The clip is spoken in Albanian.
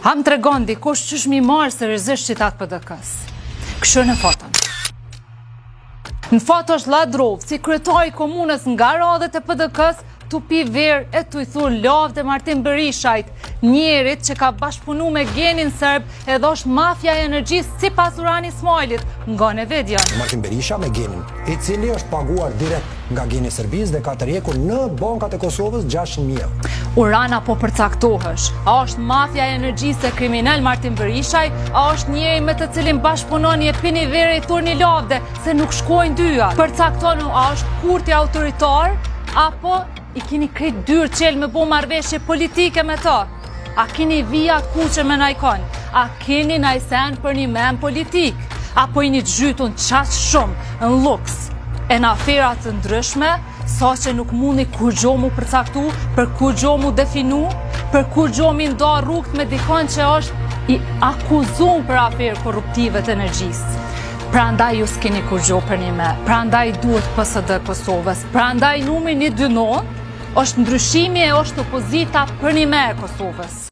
Ham të regon dikush që shmi marë seriozisht qitat PDK-s. Kështu në foton. Në foto është Ladrov, si kryetari komunës nga radhët e PDK-s, tu pi verë e tu i thur lavd e Martin Berishajt, njerit që ka bashkëpunu me genin serb edhe është mafja e energjisë si pas Urani Smajlit, nga Nevedjan. Martin Berisha me genin, i cili është paguar direkt nga geni Serbis dhe ka të rjekur në bankat e Kosovës 600.000. Urana po përcaktohesh, a është mafja e energjisë e kriminal Martin Berishaj, a është njeri me të cilin bashkëpunon një pini vere i thur një lavde, se nuk shkojnë dyja. Përcaktonu a është kurti autoritar, apo i kini krejt dyrë qelë me bo marrëveshje politike me ta? A kini vija kuqe me najkon? A kini najsen për një men politik? Apo i një gjytun qash shumë në luks e në aferat të ndryshme, sa që nuk mundi kur gjo mu përcaktu, për kur gjo mu definu, për kur gjo mi nda rrugt me dikon që është i akuzum për aferë korruptive të energjisë. Pra ndaj ju s'kini kur gjo për një me, pra ndaj duhet PSD Kosovës, pra ndaj numri 129 është ndryshimi e është opozita për një me e Kosovës.